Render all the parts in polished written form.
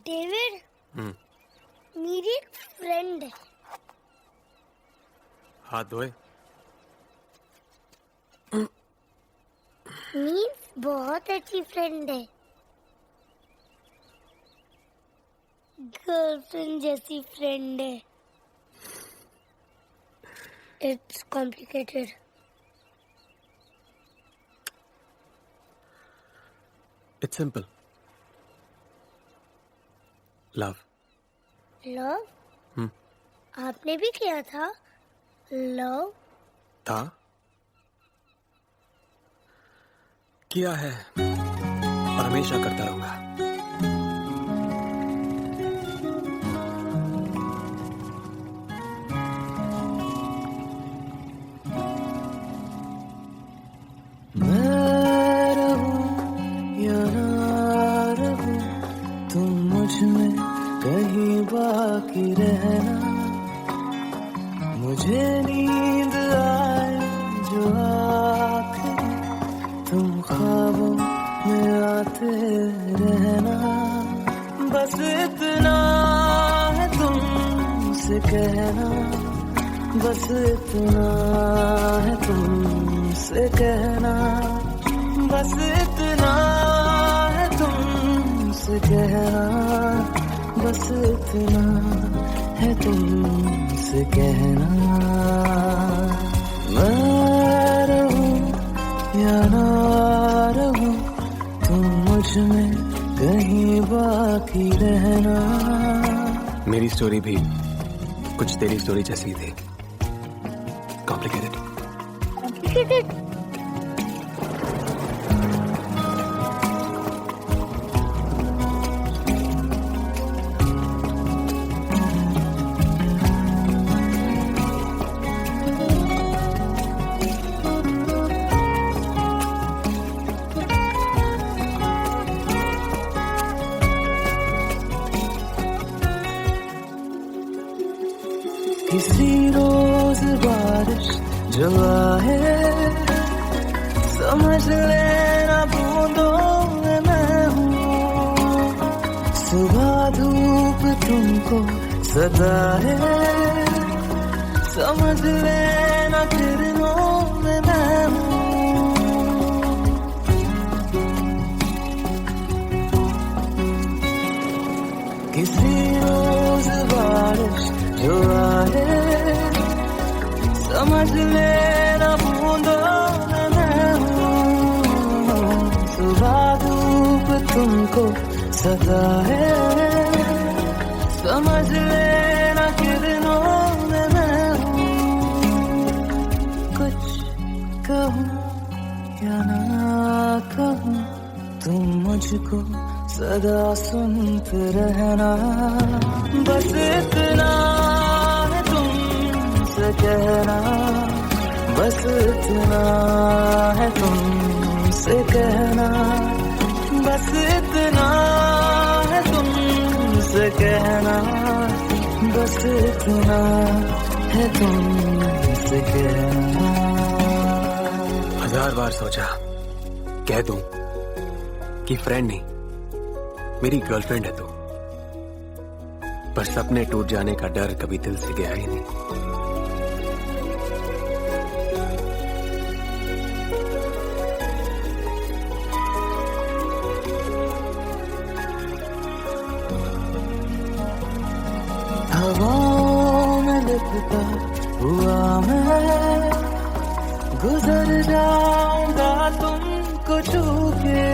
David, मेरी एक friend है। हाथ धोए। मीन्स बहुत अच्छी फ्रेंड है, गर्लफ्रेंड जैसी फ्रेंड है। It's complicated. It's simple. Love. Love? आपने भी किया था लव? था, किया है और हमेशा करता रहूंगा। मैं रहूं या ना रहूं, तुम मुझ में कहीं बाकी रहना। मुझे नींद आए जो आखिरी, तुम ख्वाबों में आते रहना। बस इतना है तुमसे कहना, बस इतना है तुमसे कहना, बस इतना है तुमसे कहना, बस इतना है तुमसे कहना। मैं रहूं या ना रहूं, तुम मुझ में कहीं बाकी रहना। मेरी स्टोरी भी कुछ तेरी स्टोरी जैसी थी। कॉम्प्लिकेटेड। कॉम्प्लिकेटेड? किसी रोज बारिश जो आए, समझ लेना बूंदों में मैं हूँ। सुबह धूप तुमको सताए, समझ लेना किरणों में मैं हूँ। किसी रोज बारिश जो आए, समझ लेना बूंदों में मैं हूँ। सुबह धूप तुमको सताए, समझ लेना किरणों में मैं हूँ। कुछ कहूँ या ना कहूँ, तुम मुझको सदा सुनते रहना। बस इतना है तुमसे कहना, बस इतना है तुमसे कहना, बस इतना है तुमसे कहना, बस इतना है तुमसे कहना। 1000 बार सोचा कह दूं कि फ्रेंड नहीं, मेरी गर्लफ्रेंड है तू, पर सपने टूट जाने का डर कभी दिल से गया ही नहीं। हवाओं में लिपटा हुआ मैं, गुजर जाऊंगा तुमको छू के।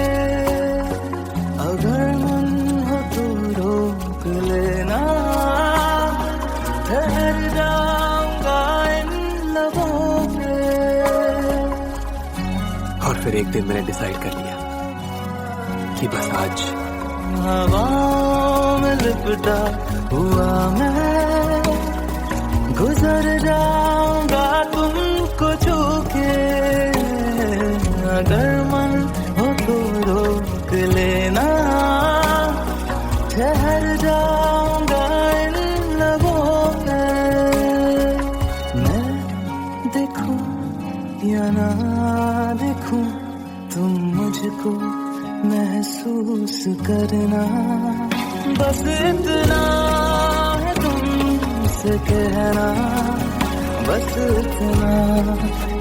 अगर मन हो तो रोक लेना, ठहर जाऊंगा इन लबों पे। और फिर एक दिन मैंने डिसाइड कर लिया कि बस आज। हवाओं में लिपटा हुआ मैं, गुजर जाऊंगा तुमको छू के। अगर मन हो तो रोक लेना, ठहर जाऊंगा इन लबों पे। मैं देखूं या ना देखूं, तुम मुझको महसूस करना। बस इतना है तुमसे कहना, बस इतना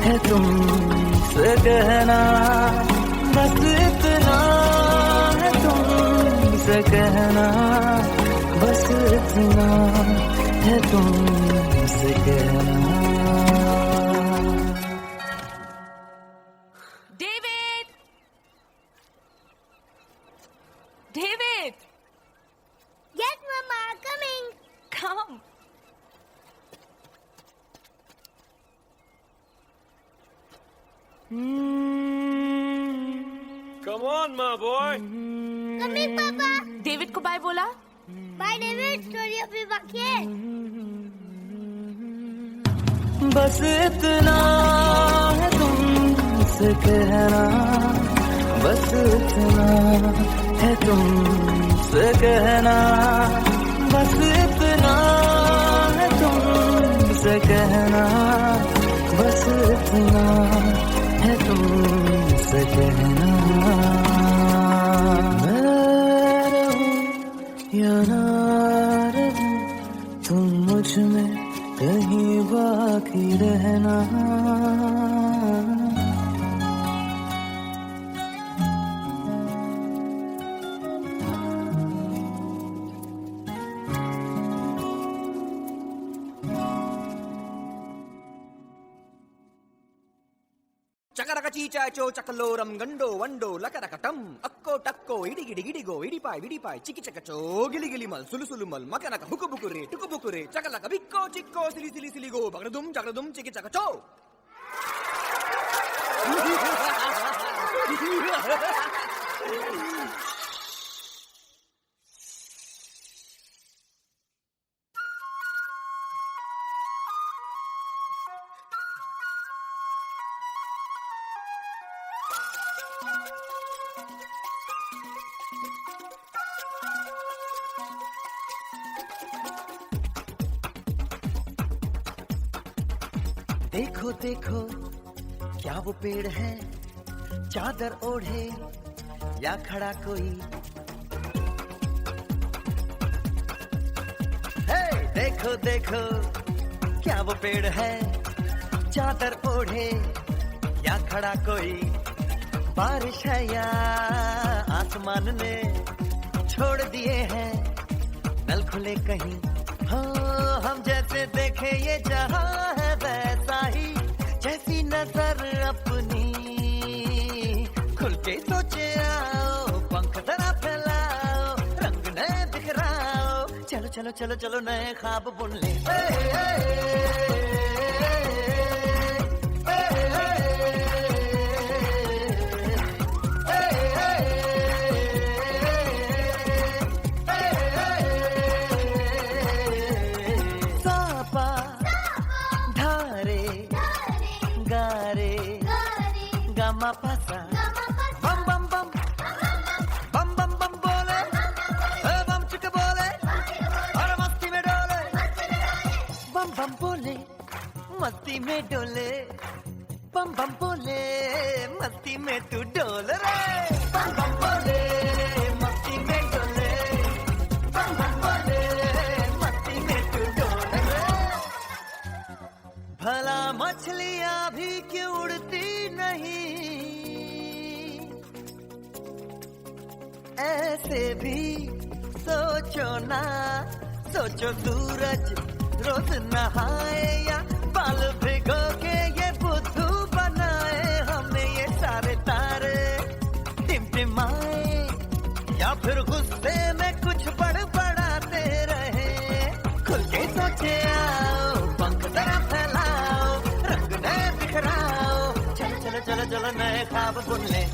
है तुमसे कहना, बस इतना है तुमसे कहना, बस इतना है तुमसे कहना। David! David! Yes, Mama, coming. Come. Come on, my boy. Coming, Papa. David को बाय बोला? Bye, David. स्टोरी अभी बाकी है। बस इतना है तुमसे कहना, बस इतना है तुमसे कहना, बस इतना है तुमसे कहना, बस इतना है तुमसे कहना। मैं रहूं या ना रहूं, तुम मुझ में कहीं बाकी रहना। చకరక చీచాచో చకలోరం గండో వండో లకరకటం అక్కో టక్కో ఇడిగిడి గిడిగో ఇడిపాయ్ విడిపాయ్ చికి చకచో గిలిగిలి మల్ సులుసులు మల్ మకనక హుకు బుకురే టుకు బుకురే చకలక బిక్కో చిక్కో సిలి సిలి సిలిగో బగడదుం చకడదుం చికి చకచో. देखो देखो क्या वो पेड़ है, चादर ओढ़े या खड़ा कोई। हे देखो देखो क्या वो पेड़ है, चादर ओढ़े या खड़ा कोई। बारिश है या आसमान ने छोड़ दिए हैं नल खुले कहीं। हाँ हम जैसे देखे ये जहां है वैसा ही, जैसी नजर अपनी खुल के सोचे आओ, पंख जरा फैलाओ, रंग नए बिखराओ, चलो चलो चलो चलो नए ख्वाब बुन ले। गमा पासा बम बम बम बम बम बम बोले, बम चिक बोले और मस्ती में डोले, बम बम बोले मस्ती में डोले, बम बम बोले मस्ती में तू डोल रे। बम बम बोले मस्ती में डोले, बम बम बोले मस्ती में तू डोल रे। भला मछलियां भी क्यों उड़ती नहीं, ऐसे भी सोचो ना, सोचो सूरज रोज नहाए या बाल भिगो के ये बुद्धू बनाए। हमें ये सारे तारे टिमटिमाए या फिर गुस्से में कुछ बड़बड़ाते रहे। खुल के सोचे आओ, पंख जरा फैलाओ, रंग नए बिखराओ, चलो चलो चलो चलो नए ख्वाब बुन ले।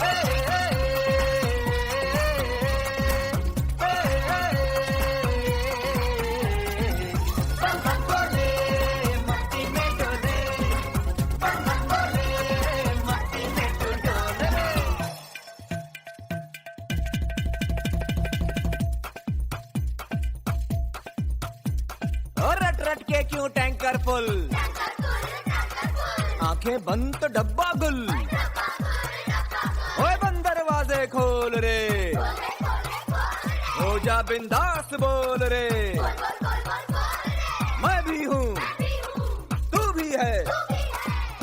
रट के क्यों टैंकर फुल, आंखें बंद तो डब्बा गुल, ओए बंद दरवाजे खोल रे, हो जा बिंदास बोल रे, मैं भी हूँ तू भी है,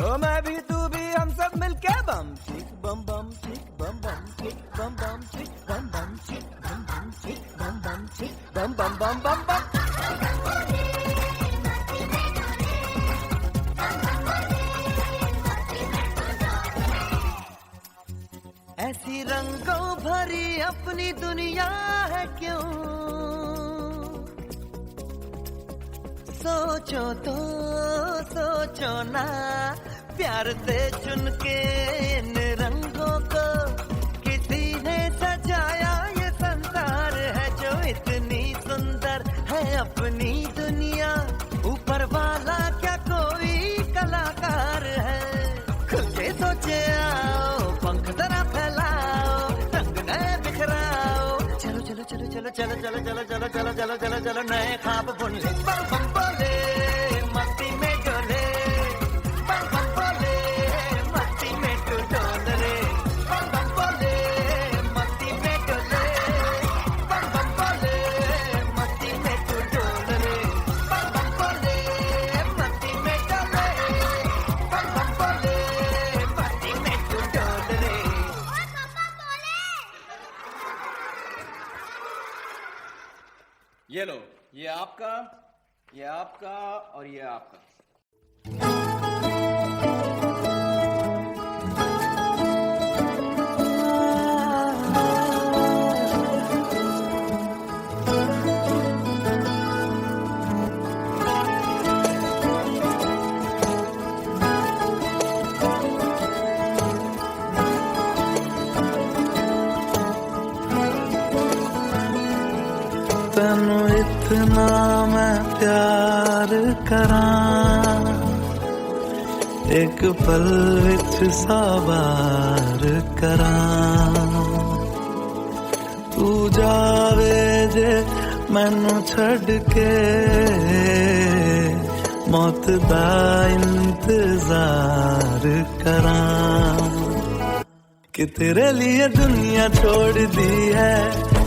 ओ मैं भी तू भी, हम सब मिलके बम चिक बम बम चिक बम बम चिक बम बम चिक बम बम चिक बम बम चिक बम बम चिक बम बम बम बम बम। ऐसी रंगों भरी अपनी दुनिया है क्यों, सोचो तो सोचो ना, प्यार से चुन के इन रंगों को किसी ने सजाया, ये संसार है जो इतनी सुंदर है अपनी दुनिया, ऊपर वाला क्या कोई कलाकार है, खुल के सोचे आओ, पंख जरा फैलाओ, रंग नए बिखराओ, चलो चलो चलो चलो चलो चलो चलो चलो चलो चलो चलो चलो नए ख्वाब बुन ले, बम बम बोले मस्ती में डोले, बम बम बोले मस्ती में तू डोल रे, बम बम बोले मस्ती में डोले, बम बम बोले मस्ती में तू डोल रे, बम बम बोले मस्ती में डोले, बम बम बोले मस्ती में तू डोल रे। ये लो, ये आपका, ये आपका और ये आपका। तेनू इतना मैं प्यार करां, एक पल विच साबार करां, तू जावे जे मैनू छड़ के, मौत दा इंतजार करां, कि तेरे लिए दुनिया छोड़ दी है,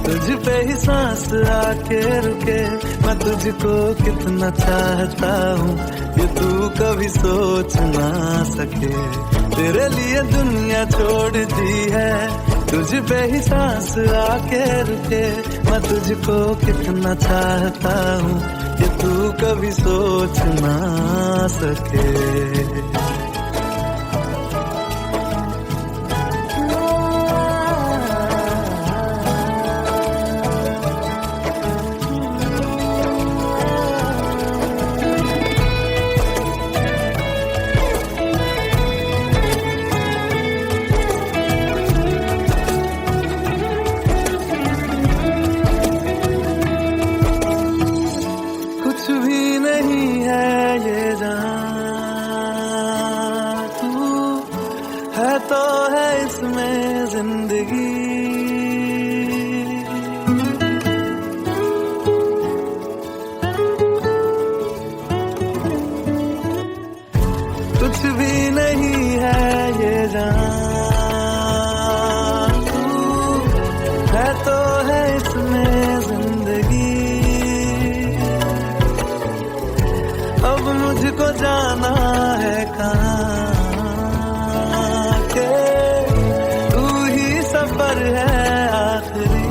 तुझ पे ही सांस आके रुके, मैं तुझको कितना चाहता हूँ ये तू कभी सोच ना सके, तेरे लिए दुनिया छोड़ दी है, तुझ पे ही सांस आके रुके, मैं तुझको कितना चाहता हूँ ये तू कभी सोच ना सके। कुछ भी नहीं है ये जहां, तू है तो है इसमें जिंदगी, कुछ भी नहीं है ये जहां, तू है तो है इसमें जिंदगी, अब मुझको जाना है कहाँ के, तू ही सफर है आखिरी,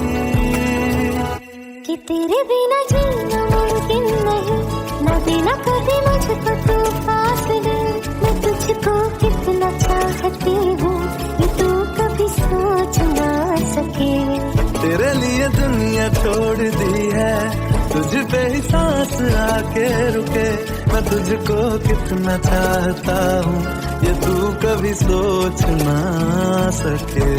कि तेरे बिना जीना मुमकिन नहीं, न देना कभी मुझको तू फासले, मैं तुझको कितना चाहती हूँ ये तू कभी सोच ना सके, तेरे लिए दुनिया छोड़ दी है, तुझ पे ही सांस आके रुके, मैं तुझको कितना चाहता हूँ ये तू कभी सोच ना सके।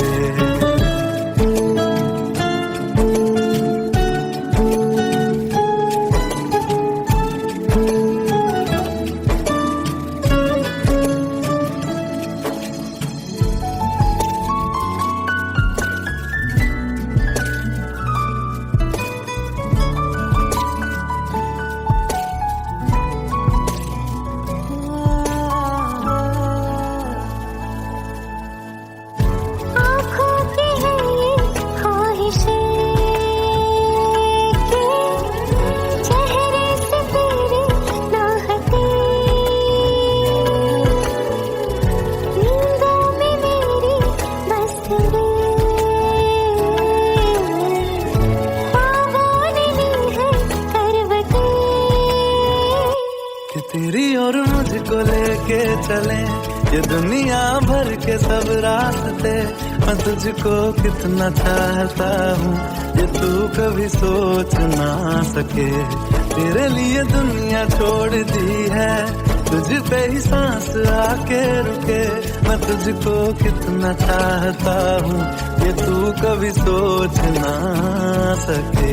आँखों के ये दुनिया भर के सब रास्ते, मैं तुझको कितना चाहता हूँ ये तू कभी सोच ना सके। तेरे लिए दुनिया छोड़ दी है, तुझ पे ही सांस आके रुके। मैं तुझको कितना चाहता हूँ ये तू कभी सोच ना सके।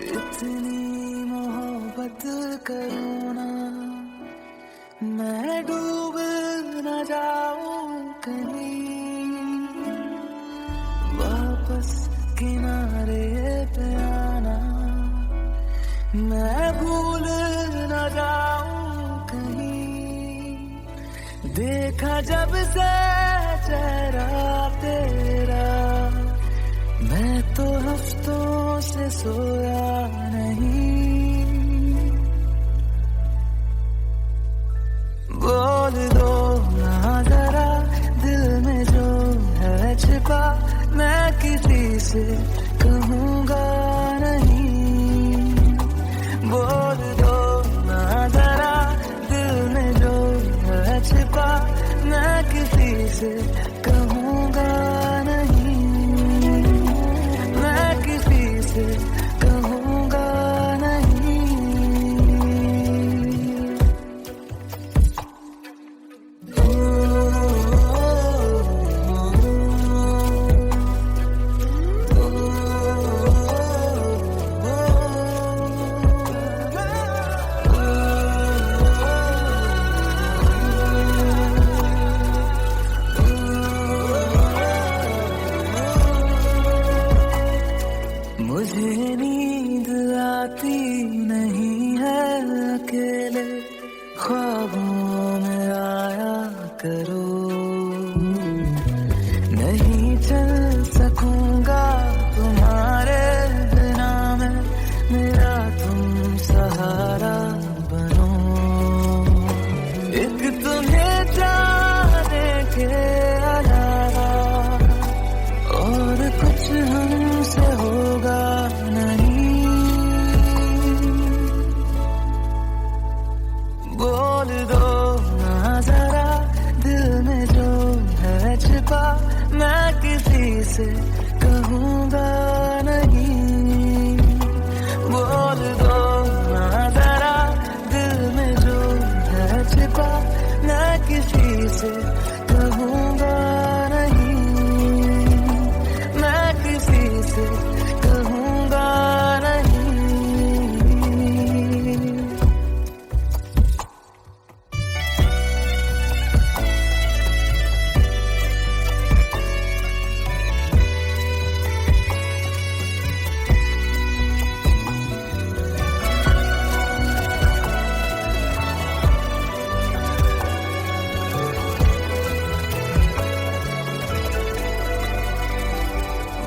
इतनी मोहब्बत करूँ ना, मैं डूब न जाऊं कहीं। वापस किनारे पे आना, मैं भूल न जाऊं कहीं। देखा जब से चेहरा तेरा, मैं तो हफ्तों से सोया नहीं। बोल दो ना जरा दिल में जो है छिपा, मैं किसी से कहूँगा नहीं। बोल दो ना जरा दिल में जो है छिपा, मैं किसी से कहूँगा नहीं। मैं किसी से कहूँगा नहीं। मुझे नींद आती नहीं है अकेले, ख्वाबों में आया करो। नहीं चल सकूंगा तुम्हारे बिना मैं, मेरा तुम सहारा बनो। एक तुम्हें जाने के अलावा और कुछ हमसे होगा नहीं। बोल दो ना जरा दिल में जो है छिपा, मैं किसी से कहूँगा नहीं। बोल दो ना जरा दिल में जो है छिपा, मैं किसी से कहूँगा नहीं। मैं किसी से कहूँगा नहीं।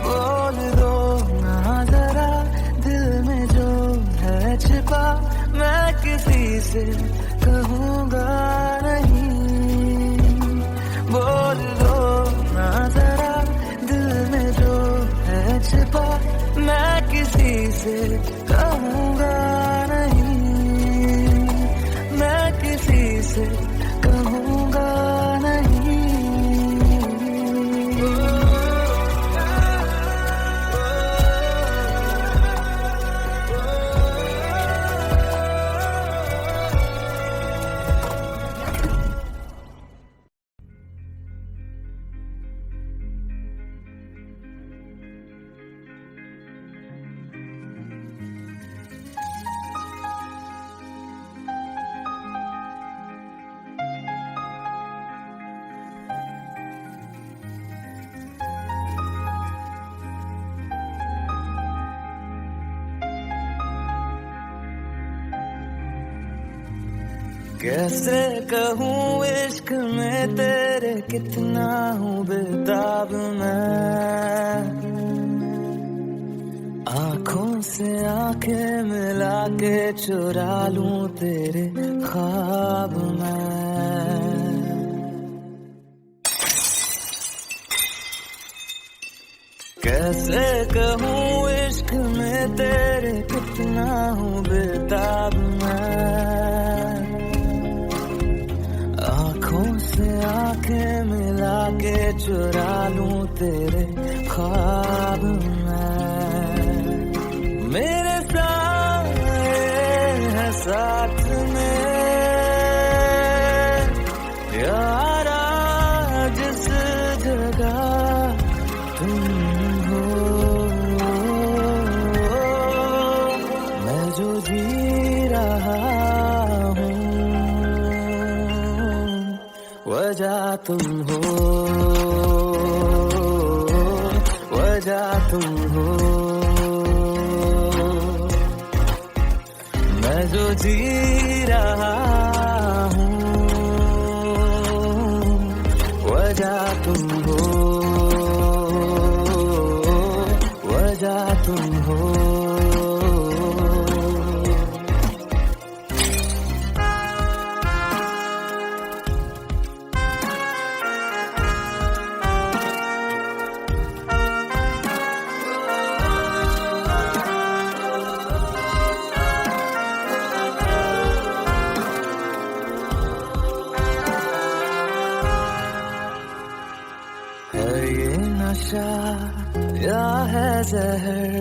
बोल दो ना जरा दिल में जो है छिपा, मैं किसी से कहूँगा नहीं। बोल दो ना जरा दिल में जो है छिपा, मैं किसी से कहूँगा नहीं। मैं किसी से कहूँगा नहीं। कैसे कहूँ इश्क में तेरे कितना हूँ बेताब मैं, आँखों से आंखें मिला के चुरा लूं तेरे ख्वाब मैं। कैसे कहूँ इश्क में तेरे कितना हूँ बेताब मैं, आँखों से आंखें मिला के चुरा लूं तेरे ख्वाब मैं। मेरे साए है साथ में यारा जिस जगह तुम हो, मैं जो जी रहा हूँ वजह तुम हो, वजह तुम हो, मैं जो जी रहा हूँ वजह तुम हो, वजह तुम हो। ये नशा या है जहर,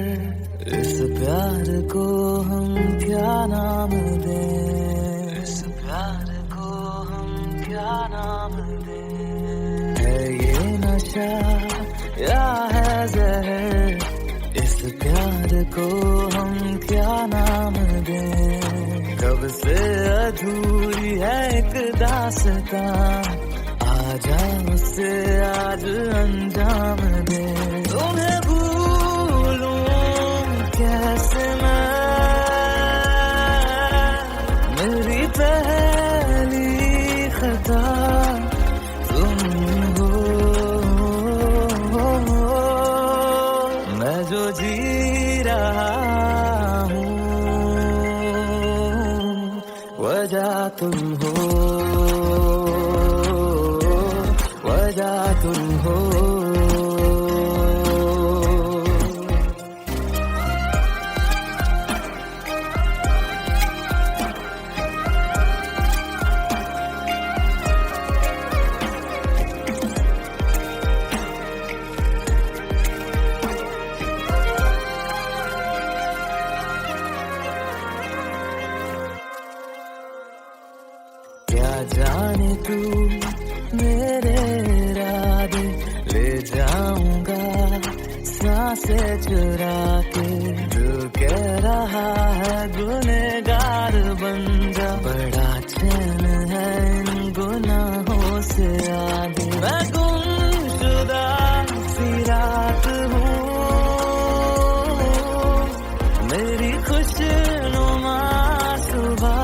इस प्यार को हम क्या नाम दें, इस प्यार को हम क्या नाम दें। है ये नशा या है जहर, इस प्यार को हम क्या नाम दें। कब से अधूरी है एक दास्तां, आजा मुझसे आज अंजाम दे। तुम्हें भूलूं कैसे मैं, मेरी पहली खता तुम हो, मैं जो जी रहा हूँ वजह तुम हो, वजह तुम हो। क्या जाने तू मेरे इरादे ले जाऊंगा सांसें चुरा के। तू कह रहा है गुनहगार बन जा, बड़ा चैन है इन गुनाहों से आगे। मैं गुमशुदा सी रात हूँ, मेरी खुशनुमा सुबह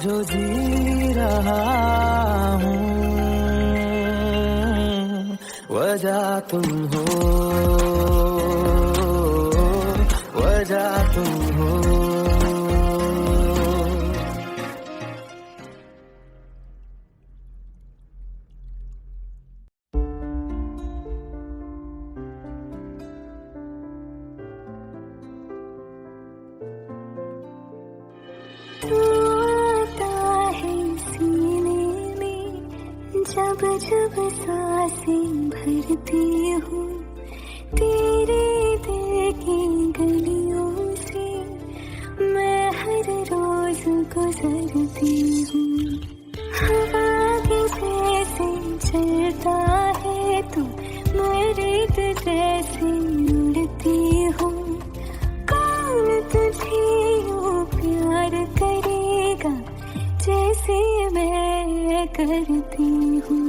जो जी रहा हूँ वजह तुम हो, वजह तुम हो। जब जब सांसें भरती हूँ तेरे दिल की गलियों से, मैं हर रोज गुजरती हूँ। हवा के जैसे चलता है तू, मर्द जैसे उड़ती हूँ। कौन तुझे यूँ प्यार करेगा जैसे मैं करती हूँ।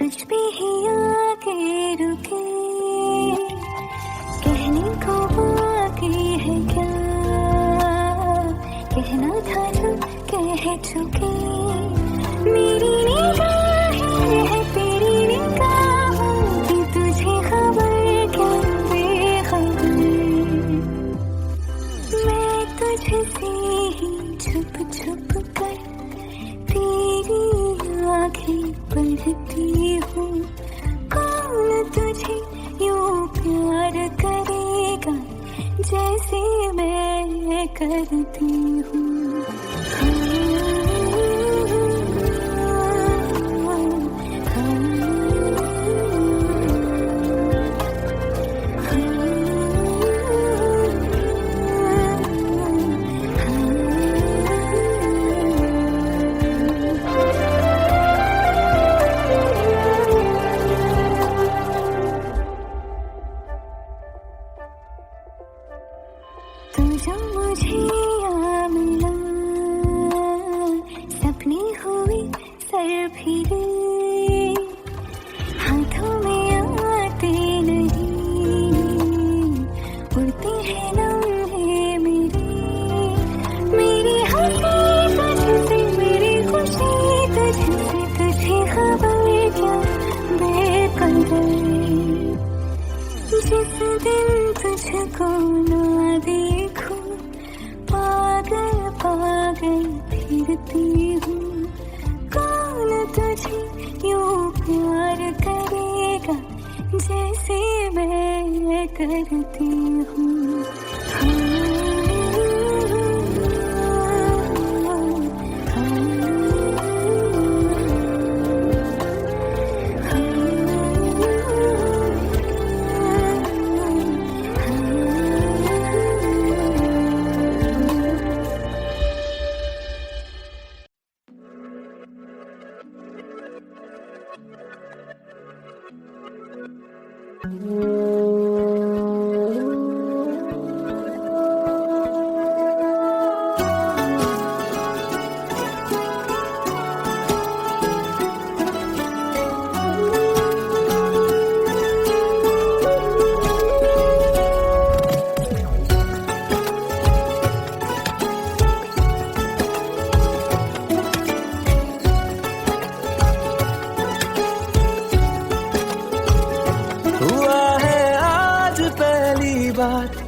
कुछ भी ही आके रुके, कहने को बाकी है क्या, कहना था जो कह चुके। मेरी निगाहें है तेरी निगाहों की, तुझे खबर क्या बेखबर। मैं तुझसे ही छुप छुप कर तेरी आँखें पढ़ती हूँ। कौन तुझे यूं प्यार करेगा जैसे मैं करती हूँ। तू जो मुझे यहाँ मिला, सपने हुए सर फिरे, हाथों में आते नहीं, उड़ते हैं लम्हे मेरे। मेरी हंसी तुझसे, मेरी खुशी तुझसे, तुझे खबर क्या बेकदर। जिस दिन तुझको ना देखूं, पागल पागल फिरती हूँ। कौन तुझे यूं प्यार करेगा जैसे मैं करती हूँ।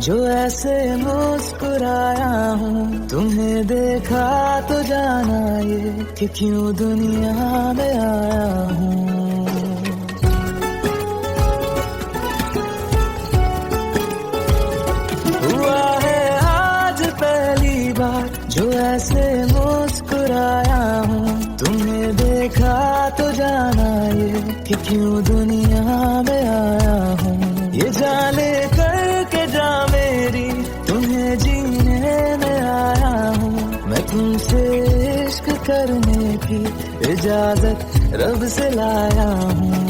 जो ऐसे मुस्कुराया हूँ, तुम्हें देखा तो जाना ये कि क्यों दुनिया में आया हूँ। हुआ है आज पहली बार जो ऐसे मुस्कुराया हूँ, तुम्हें देखा तो जाना ये कि क्यों दुनिया में आया हूँ। ये जाने करके जा मेरी तुम्हें जीने में आया हूँ। मैं तुमसे इश्क करने की इजाजत रब से लाया हूँ।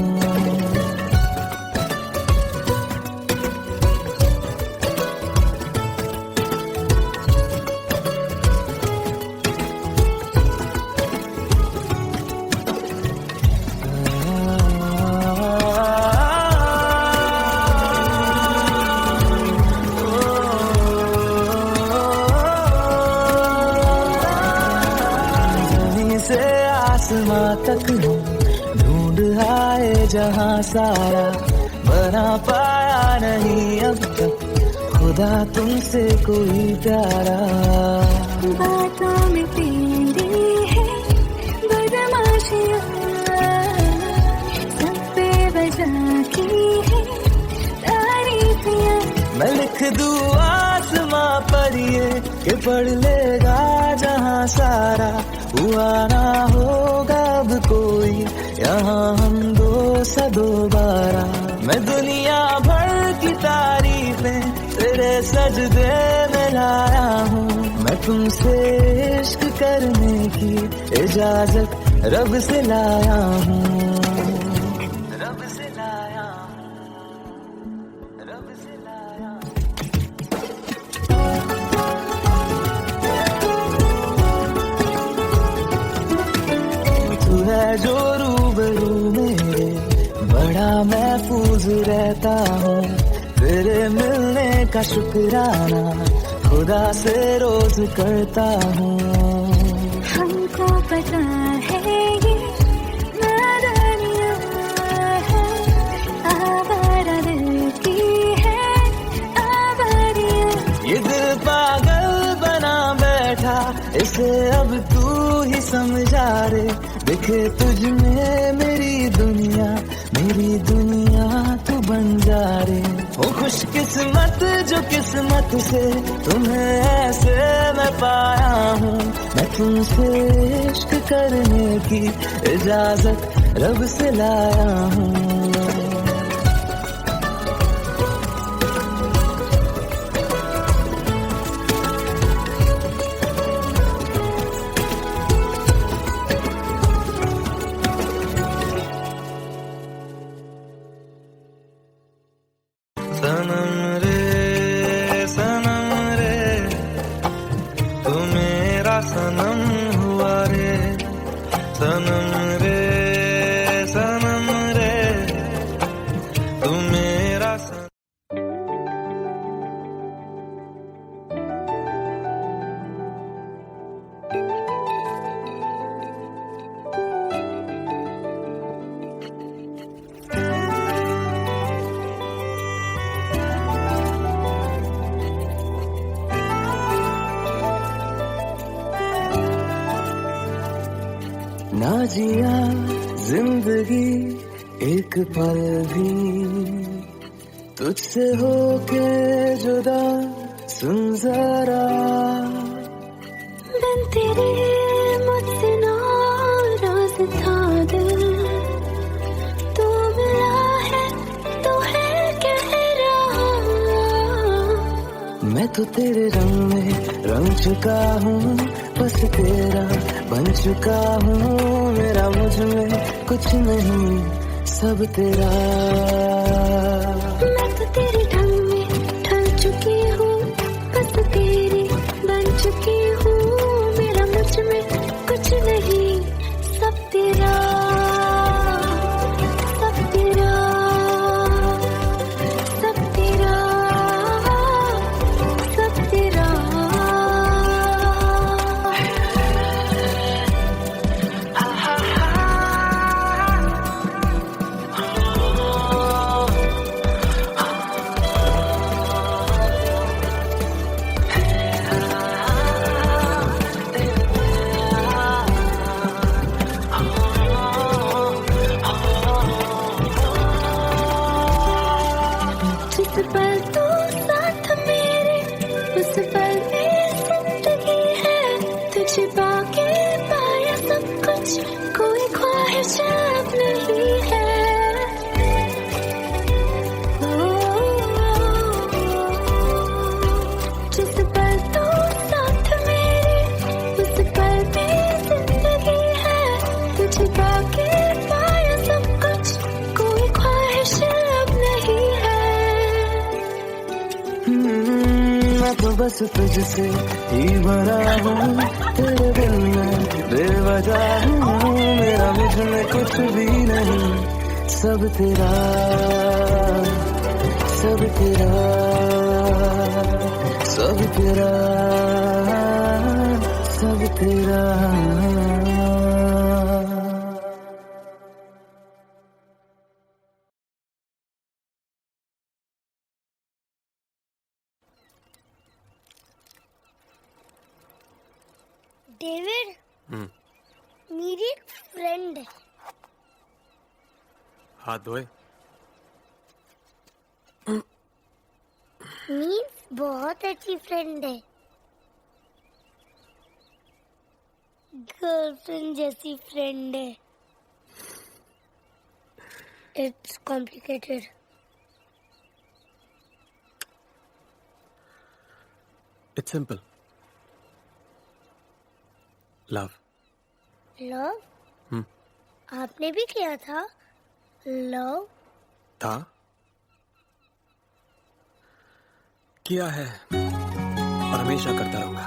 आसमां तक हूँ ढूंढ आए जहाँ सारा, बना पाया नहीं अब तक खुदा तुमसे कोई प्यारा। बातों में तेरी है बदमाशियाँ, सब पे वजह की है तारीफियाँ। मैं लिख दूँ आसमां पर ये कि पढ़ लेगा जहाँ सारा, हुआ ना होगा अब कोई यहाँ हम दो सा दोबारा। मैं दुनिया भर की तारीफें तेरे सजदे में लाया हूँ। मैं तुमसे इश्क करने की इजाजत रब से लाया हूँ। रब से लाया हूँ, रब से लाया हूँ। तू है जो रूबरू मेरे महफूज रहता हूँ, तेरे मिलने का शुक्राना खुदा से रोज करता हूँ। हमको पता है ये नादानियाँ है, आवारा दिल की है आवारियाँ। ये दिल पागल बना बैठा, इसे अब तू ही समझा रे। दिखे तुझ में मेरी दुनिया तू बन जा रे। ओ खुशकिस्मत जो किस्मत से तुम्हें ऐसे मैं पाया हूँ, मैं तुमसे इश्क करने की इजाजत रब से लाया हूँ। सनम रे तू मेरा सनम हुआ रे। सनम रे तू मेरा सनम। ना जिया जिंदगी एक पल भी तुझसे होके जुदा, सुन जरा बिन तेरे मुझसे नाराज था दिल, तू मिला है तो है कह रहा। मैं तो तेरे रंग में रंग चुका हूँ, बस तेरा बन चुका हूँ। मेरा मुझ में कुछ नहीं, सब तेरा। मैं तो तेरे ढंग में ढल चुकी हूँ, बस तेरी बन चुकी हूँ। मेरा मुझ में कुछ नहीं, सब तेरा सब तेरा सब तेरा सब तेरा। जिस पल तू साथ मेरे, उस पल में जिंदगी है। तुझे पाके पाया सब कुछ, कोई ख्वाहिश अब नहीं है। जिस पल तू साथ मेरे, उस पल में जिंदगी है। तुझे पाके पाया सब कुछ, कोई ख्वाहिश अब नहीं है। मैं तो बस तुझसे ही भरा हूँ, तेरे दिल में बेवजह हूँ। मेरा मुझ में कुछ भी नहीं, सब तेरा सब तेरा सब तेरा सब तेरा। डेविड, मेरी एक फ्रेंड है। हाथ धोए। मीन्स बहुत अच्छी फ्रेंड है, गर्लफ्रेंड जैसी फ्रेंड है। It's complicated. It's simple. Love. Love? आपने भी किया था लव? था, किया है और हमेशा करता रहूंगा।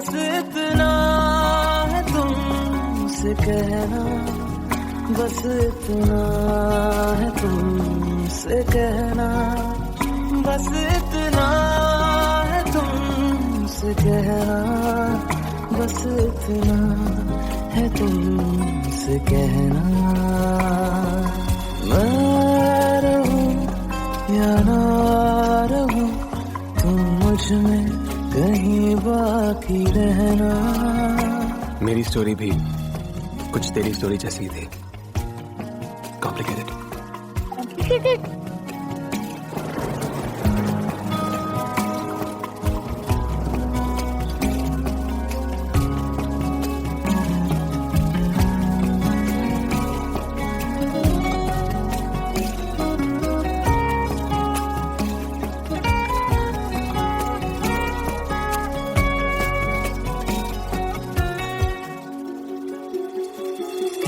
बस इतना है तुमसे कहना, बस इतना है तुमसे कहना, बस इतना है तुमसे कहना, बस इतना है तुमसे कहना। मैं रहूं या ना रहूं, तुम मुझ में कहीं बाकी रहना। मेरी स्टोरी भी कुछ तेरी स्टोरी जैसी थी, कॉम्प्लिकेटेड।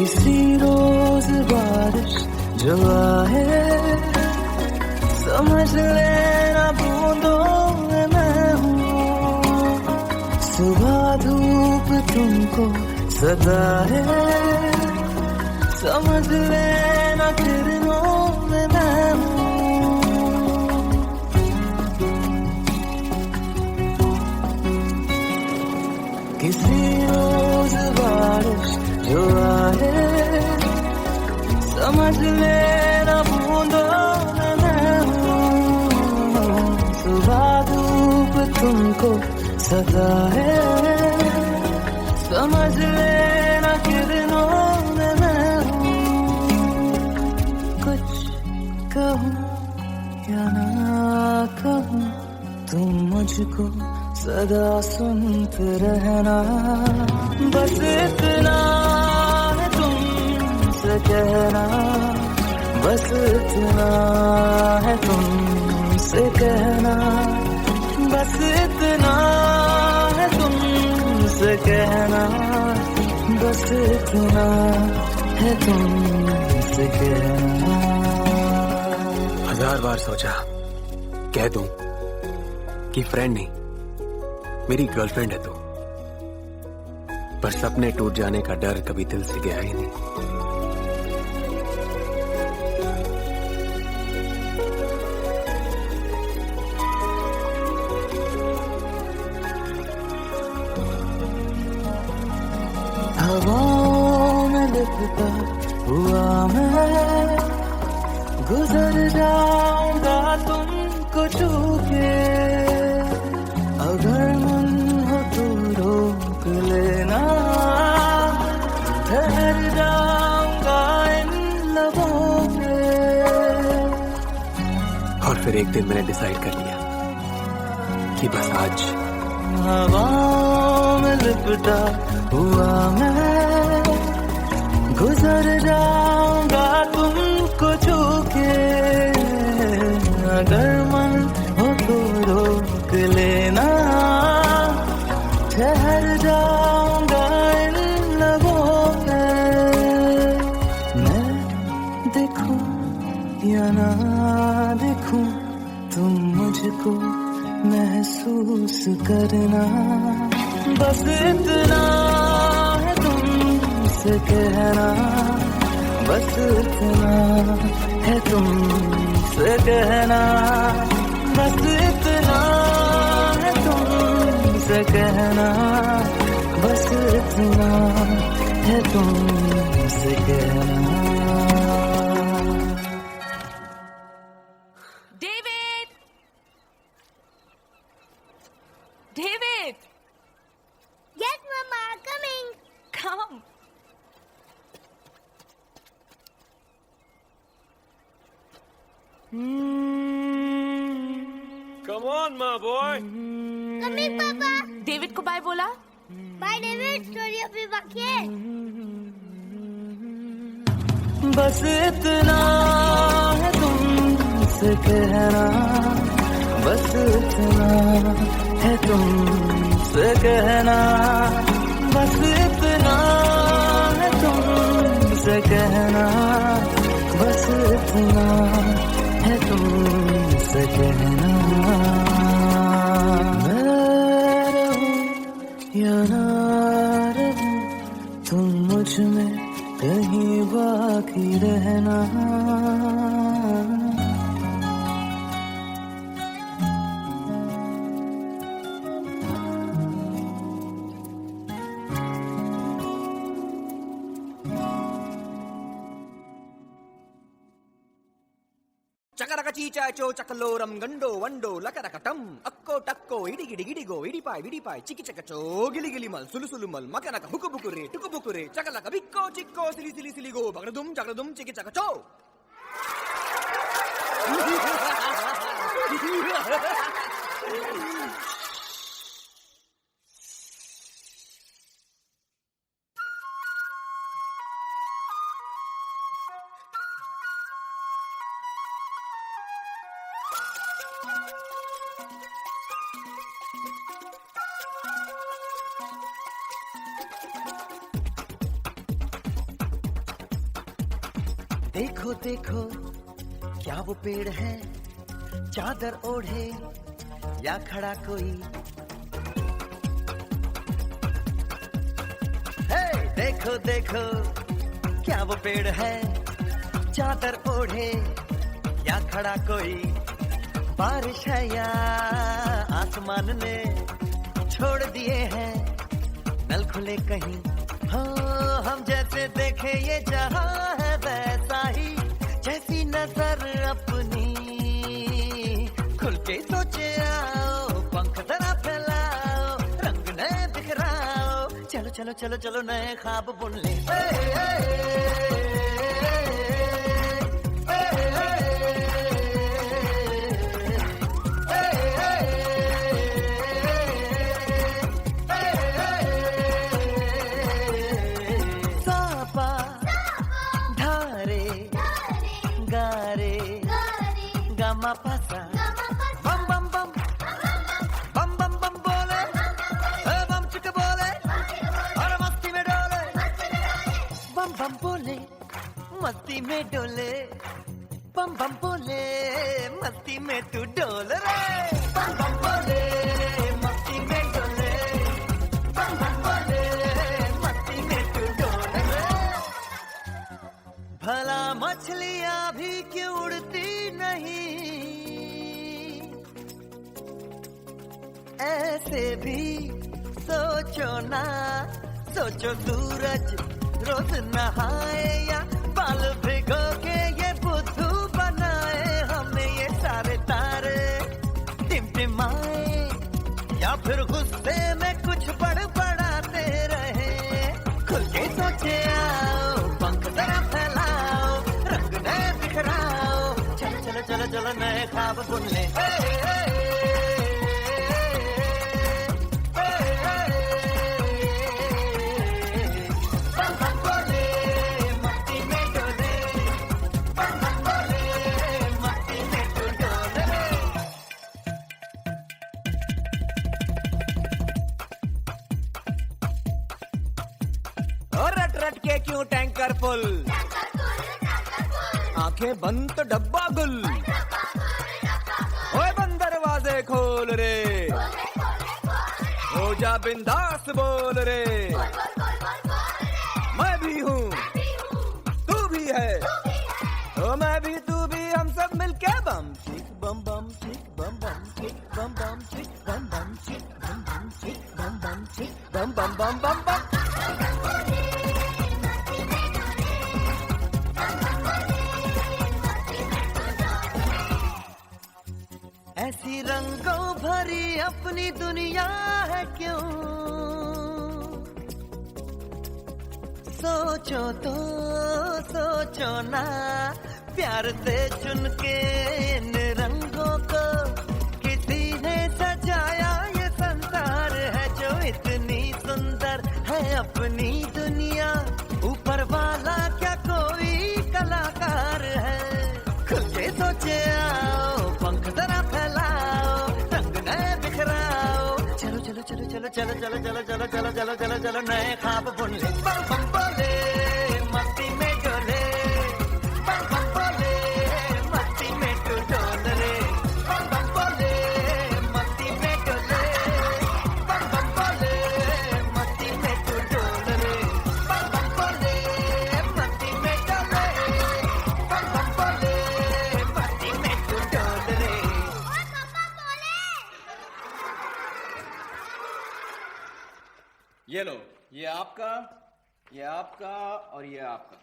किसी रोज बारिश जो आए, समझ लेना बूंदों में मैं हूँ। सुबह धूप तुमको सदा है, समझ लेना किरणों में मैं हूँ। किसी रोज बारिश जो आए, समझ लेना बूंदों में मैं हूँ। सुबह धूप तुमको सदा है, समझ लेना किरणों में मैं हूँ। कुछ कहूँ या ना कहूँ, तुम मुझको सदा सुनते रहना। बस इतना है तुमसे कहना, बस इतना है तुमसे कहना, बस इतना है तुमसे कहना, बस इतना है तुमसे कहना। 1000 बार सोचा कह दूं कि फ्रेंड नहीं, मेरी गर्लफ्रेंड है तू, पर सपने टूट जाने का डर कभी दिल से गया ही नहीं। हवाओं में लिपटा हुआ मैं गुजर जाऊंगा तुमको छू के। अगर मन हो तो रोक लेना, ठहर जाऊंगा इन लबों पे। और फिर एक दिन मैंने डिसाइड कर लिया कि बस आज। हवाओं में लिपटा हुआ मैं गुजर जाऊंगा तुमको छू के। अगर मन हो तो रोक लेना, ठहर जाऊंगा इन लबों पे। मैं देखूं या ना देखूं, तुम मुझको महसूस करना। बस इतना है तुमसे कहना, बस इतना है तुमसे कहना, बस इतना है तुमसे कहना, बस इतना है तुमसे कहना। David! David! Yes, Mama, coming. Come. Come on, my boy. Coming, Papa. David को बाय बोला? Bye, David. Story अभी बाकी है. बस इतना है तुमसे कहना, बस इतना है तुमसे कहना, बस इतना है तुमसे कहना, बस इतना है तुमसे कहना। मैं रहूं या చకరక చీచాచో చకలోరం గండో వండో లకరకటం అక్కో టక్కో ఇడిగిడి గిడిగో ఇడిపాయ్ విడిపాయ్ చికి చకచో గిలిగిలి మల్ సులుసులు మల్ మకనక హుకుబుకురే టుకుబుకురే చకలక బిక్కో చిక్కో సిలి సిలి సిలిగో బగడదుం జగడదుం చికి చకచో देखो देखो क्या वो पेड़ है चादर ओढ़े या खड़ा कोई हे देखो देखो क्या वो पेड़ है चादर ओढ़े या खड़ा कोई बारिश है या आसमान ने छोड़ दिए हैं नल खुले कहीं हो हम जैसे देखे ये जहां है वैसा ही जैसी नजर अपनी खुल के सोचे आओ पंख जरा फैलाओ रंग नए बिखराओ चलो चलो चलो चलो नए ख्वाब बुन ले गमा पासा बम बम बम बम बम बम बोले बम चिक बोले और मस्ती में डोले बम बम बोले मस्ती में डोले बम बम बोले मस्ती में तू डोल रे बम बम बोले मस्ती में डोले बम बम बोले मस्ती में तू डोल रे भला मछलियां भी क्यों उड़ती नहीं ऐसे भी सोचो ना सोचो सूरज रोज नहाए या बाल भिगो के ये बुद्धू बनाए हमें ये सारे तारे टिमटिमाए या फिर गुस्से में कुछ बड़बड़ाते रहे खुल के सोचे आओ पंख जरा फैलाओ रंग नए बिखराओ चलो चलो चलो चलो नए ख्वाब बुन ले रट के क्यों टैंकर फुल आंखें बंद तो डब्बा गुल ओए बंद दरवाजे खोल रे हो जा बिंदास बोल रे मैं भी हूँ तू भी है ओ मैं भी तू भी हम सब मिलके बम चिक बम बम चिक बम बम चिक बम बम चिक बम बम चिक बम बम चिक बम बम चिक बम बम बम बम बम ऐसी रंगों भरी अपनी दुनिया है क्यों सोचो तो सोचो ना प्यार से चुन के इन रंगों को किसी ने सजाया ये संसार है जो इतनी सुंदर है अपनी दुनिया ऊपर वाला क्या कोई कलाकार है खुल के सोचे आओ पंख जरा फैलाओ रंग नए बिखराओ चलो चलो चलो चलो चलो चलो चलो चलो चलो चलो चलो चलो नए ख्वाब बुन ले बम बम बोले मस्ती में डोले बम बम बोले मस्ती में तू डोल रे बम बम बोले मस्ती में डोले बम बम बोले मस्ती में तू डोल रे बम बम बोले मस्ती में डोले बम बम आपका, ये आपका और ये आपका।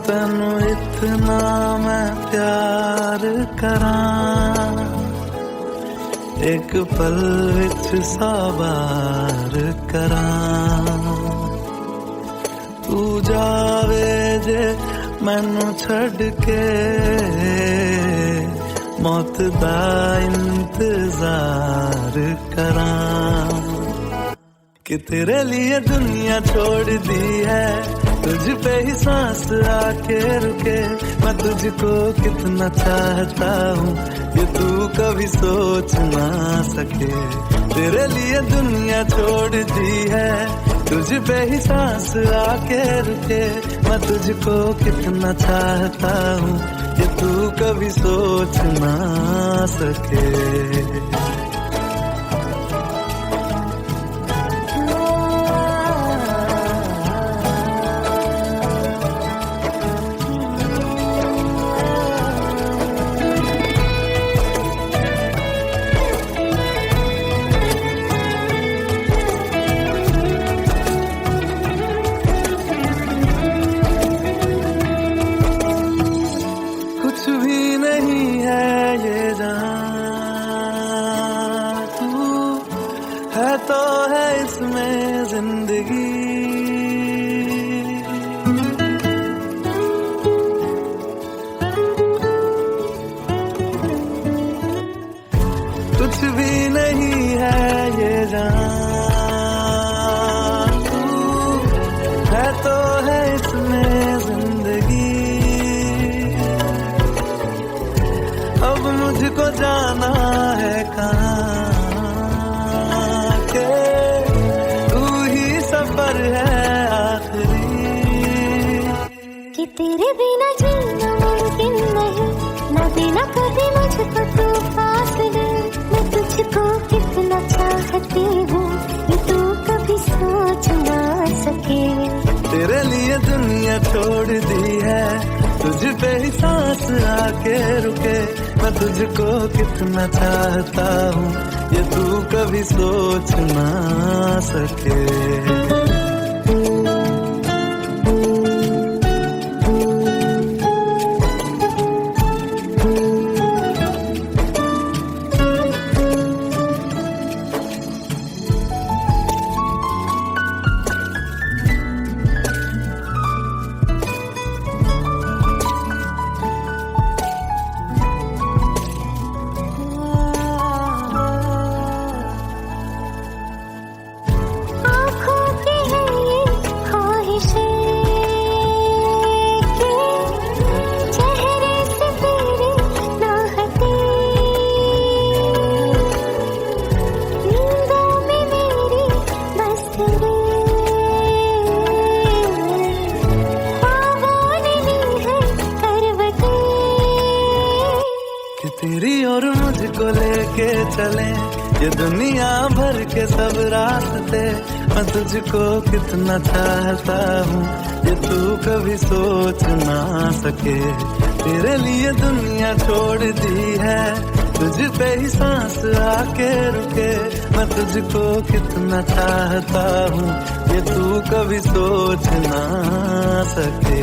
तेनू इतना मैं प्यार करां, एक पल विच साबार करां। तू जावे जे मैनू छड़ के, मौत दा इंतजार करां। कि तेरे लिए दुनिया छोड़ दी है, तुझ पे ही सांस आके रुके। मैं तुझको कितना चाहता हूँ ये तू कभी सोच ना सके। तेरे लिए दुनिया छोड़ दी है, तुझ पे ही सांस आके रुके। मैं तुझको कितना चाहता हूँ ये तू कभी सोच ना सके। कुछ भी नहीं है ये जहां, तू है तो है इसमें जिंदगी। कुछ भी नहीं है ये जहां, तू है तो है इसमें जिंदगी। अब मुझको जाना है कहाँ के, तू ही सफर है आखिरी। कि तेरे बिना जीना मुमकिन नहीं, न देना कभी मुझको तू फासले। मैं तुझको कितना चाहती हूँ ये तू कभी सोच ना सके। तेरे लिए दुनिया छोड़ दी है, तुझ पे ही सांस आके रुके। मैं तुझको कितना चाहता हूँ ये तू कभी सोच ना सके। आँखों की है ये ख्वाहिशें कि चेहरे से तेरी ना हटे। नींदों में मेरी बस तेरे ख्वाबों ने ली है करवटें। कि तेरी और मुझको लेके चले ये दुनिया भर के सब रास्ते। मैं तुझको कितना चाहता हूँ ये तू कभी सोच ना सके। तेरे लिए दुनिया छोड़ दी है, तुझ पे ही सांस आके रुके। मैं तुझको कितना चाहता हूँ ये तू कभी सोच ना सके।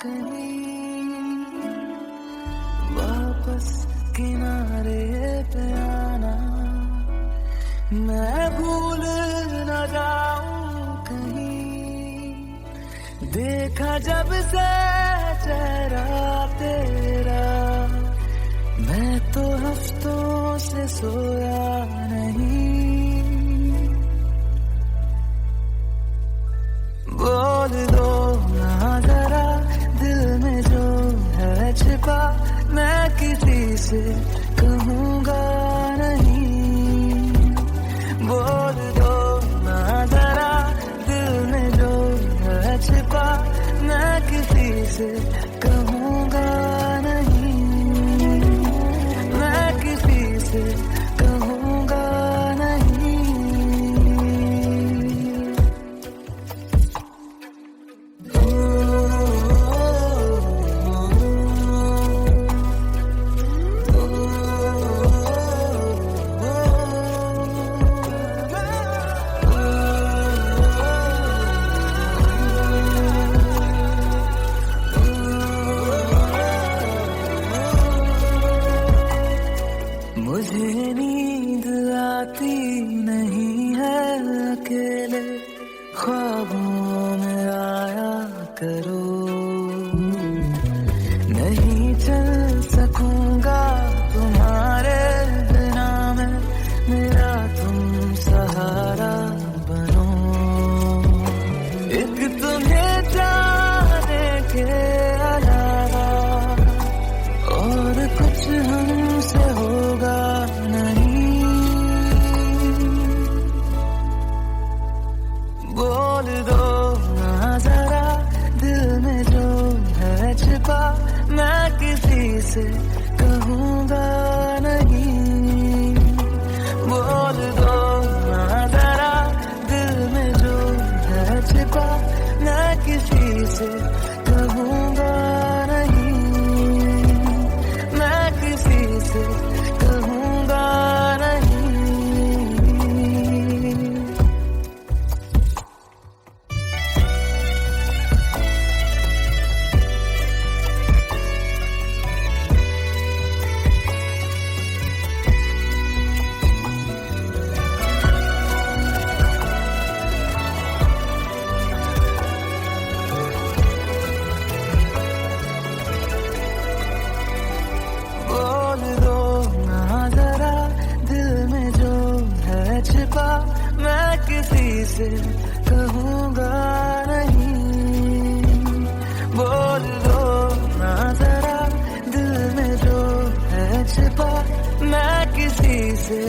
कहीं वापस किनारे पे आना, मैं भूल न जाऊं कहीं। देखा जब से चेहरा तेरा, मैं तो हफ्तों से सोया नहीं। बोल दो ना जरा दिल में जो है छिपा, मैं किसी से कहूँगा नहीं। बोल दो ना जरा दिल में जो है छिपा, मैं किसी से कहूँगा नहीं। मैं किसी से कहूँगा नहीं। मुझे नींद आती नहीं है अकेले, ख्वाबों में आया करो। नहीं चल सकूंगा तुम्हारे बिना मैं, मेरा तुम सहारा बनो। एक तुम्हें जाने के अलावा और कुछ हमसे होगा नहीं। बोल दो ना जरा दिल में जो है छिपा, मैं किसी से कहूँगा नहीं। बोल दो ना जरा दिल में जो है छिपा, मैं किसी से कहूँगा नहीं। मैं किसी से कहूँगा नहीं। बोल दो ना जरा दिल में जो है छिपा, मैं किसी से कहूँगा नहीं। बोल दो ना जरा दिल में जो है छिपा, मैं किसी से